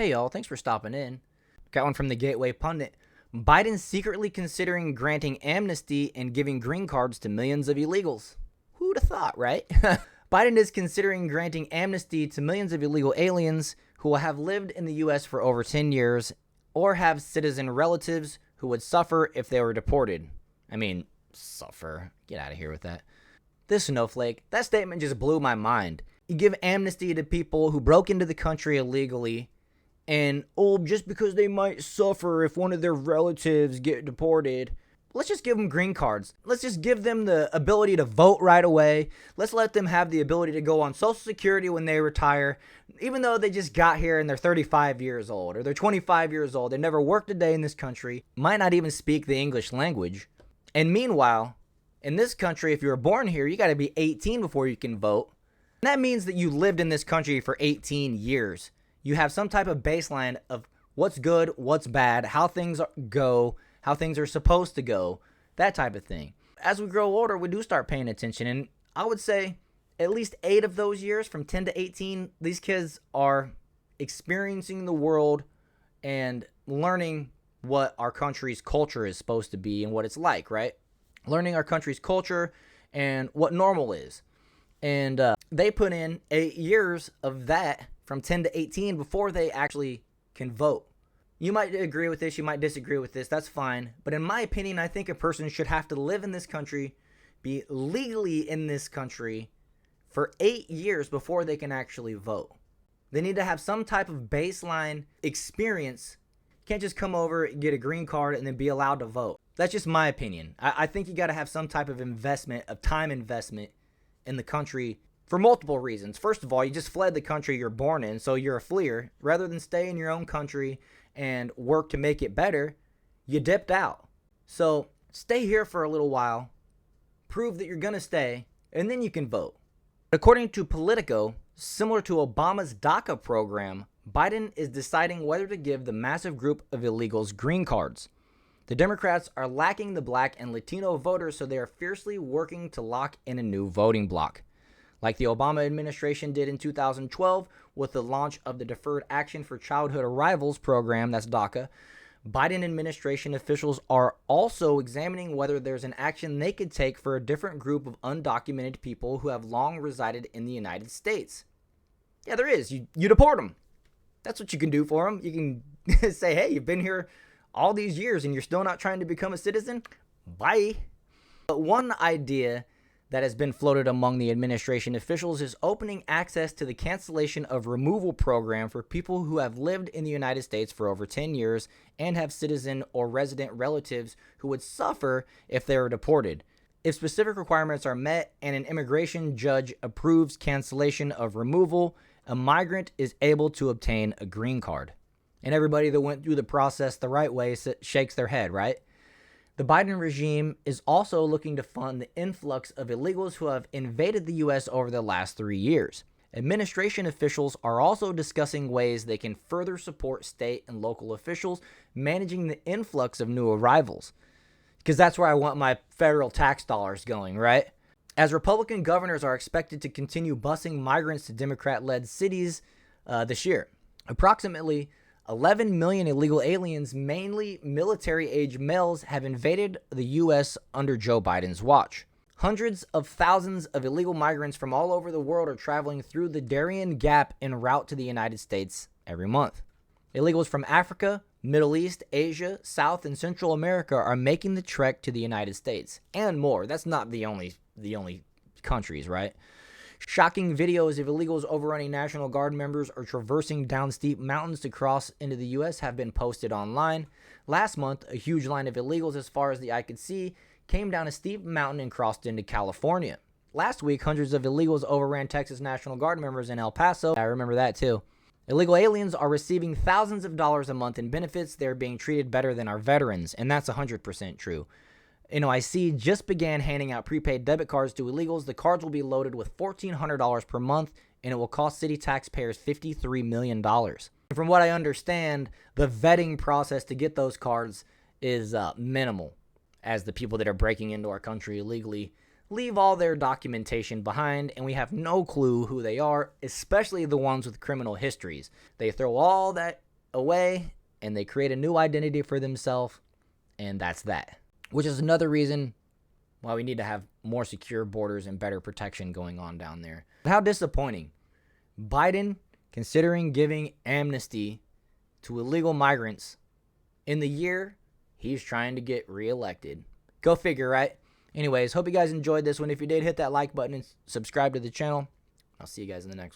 Hey y'all, thanks for stopping in. Got one from the Gateway Pundit. Biden's secretly considering granting amnesty and giving green cards to millions of illegals. Who'd have thought, right? Biden is considering granting amnesty to millions of illegal aliens who will have lived in the U.S. for over 10 years or have citizen relatives who would suffer if they were deported. I mean, suffer. Get out of here with that. This snowflake, that statement just blew my mind. You give amnesty to people who broke into the country illegally, and just because they might suffer if one of their relatives get deported, let's just give them green cards. Let's just give them the ability to vote right away. Let's let them have the ability to go on Social Security when they retire, even though they just got here and they're 35 years old or they're 25 years old. They never worked a day in this country, might not even speak the English language. And meanwhile, in this country, if you were born here, you got to be 18 before you can vote. And that means that you lived in this country for 18 years. You have some type of baseline of what's good, what's bad, how things go, how things are supposed to go, that type of thing. As we grow older, we do start paying attention. And I would say at least 8 of those years, from 10 to 18, these kids are experiencing the world and learning what our country's culture is supposed to be and what it's like, right? Learning our country's culture and what normal is. And they put in 8 years of that from 10 to 18 before they actually can vote. You might agree with this, you might disagree with this, that's fine. But in my opinion, I think a person should have to live in this country, be legally in this country for 8 years before they can actually vote. They need to have some type of baseline experience. You can't just come over, get a green card, and then be allowed to vote. That's just my opinion. I think you got to have some type of investment, of time investment in the country for multiple reasons. First of all, you just fled the country you're born in, so you're a fleer. Rather than stay in your own country and work to make it better, you dipped out. So stay here for a little while, prove that you're going to stay, and then you can vote. According to Politico, similar to Obama's DACA program, Biden is deciding whether to give the massive group of illegals green cards. The Democrats are lacking the black and Latino voters, so they are fiercely working to lock in a new voting bloc. Like the Obama administration did in 2012 with the launch of the Deferred Action for Childhood Arrivals program, that's DACA, Biden administration officials are also examining whether there's an action they could take for a different group of undocumented people who have long resided in the United States. Yeah, there is. You deport them. That's what you can do for them. You can say, hey, you've been here all these years and you're still not trying to become a citizen? Bye. But one idea that has been floated among the administration officials is opening access to the cancellation of removal program for people who have lived in the United States for over 10 years and have citizen or resident relatives who would suffer if they were deported. If specific requirements are met and an immigration judge approves cancellation of removal, a migrant is able to obtain a green card. And everybody that went through the process the right way shakes their head, right? The Biden regime is also looking to fund the influx of illegals who have invaded the U.S. over the last 3 years. Administration officials are also discussing ways they can further support state and local officials managing the influx of new arrivals. Because that's where I want my federal tax dollars going, right? As Republican governors are expected to continue busing migrants to Democrat-led cities this year. Approximately 11 million illegal aliens, mainly military-age males, have invaded the U.S. under Joe Biden's watch. Hundreds of thousands of illegal migrants from all over the world are traveling through the Darien Gap en route to the United States every month. Illegals from Africa, Middle East, Asia, South, and Central America are making the trek to the United States, and more. That's not the only countries, right? Shocking videos of illegals overrunning National Guard members or traversing down steep mountains to cross into the U.S. have been posted online. Last month, a huge line of illegals as far as the eye could see came down a steep mountain and crossed into California. Last week, hundreds of illegals overran Texas National Guard members in El Paso. I remember that too. Illegal aliens are receiving thousands of dollars a month in benefits. They're being treated better than our veterans, and that's 100% true. NYC just began handing out prepaid debit cards to illegals. The cards will be loaded with $1,400 per month, and it will cost city taxpayers $53 million. And from what I understand, the vetting process to get those cards is minimal, as the people that are breaking into our country illegally leave all their documentation behind, and we have no clue who they are, especially the ones with criminal histories. They throw all that away and they create a new identity for themselves, and that's that. Which is another reason why we need to have more secure borders and better protection going on down there. How disappointing. Biden considering giving amnesty to illegal migrants in the year he's trying to get reelected. Go figure, right? Anyways, hope you guys enjoyed this one. If you did, hit that like button and subscribe to the channel. I'll see you guys in the next one.